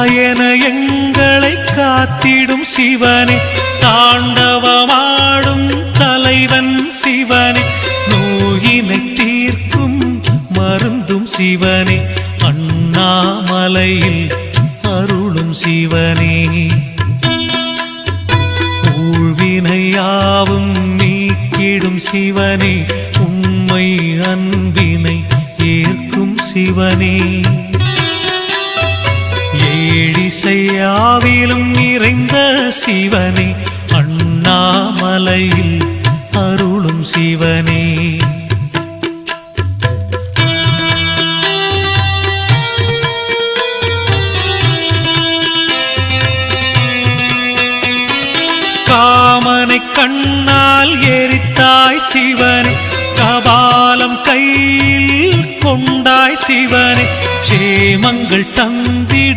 என எங்களை காத்திடும் சிவனே, தாண்டவமாடும் தலைவன் சிவனே, நோயினை தீர்க்கும் மருந்தும் சிவனே, அண்ணாமலையில் அருளும் சிவனே, ஊழ்வினையாவும் நீக்கிடும் சிவனே, உண்மை அன்பினை ஏற்கும் சிவனே, ஏழிசையாவிலும் நிறைந்த சிவனே, அண்ணாமலையில் அருளும் சிவனே. காமனை கண்ணால் எரித்தாய் சிவனே, கபாலம் கையில் கொண்டாய் சிவனே, சேமங்கள் தந்திடும்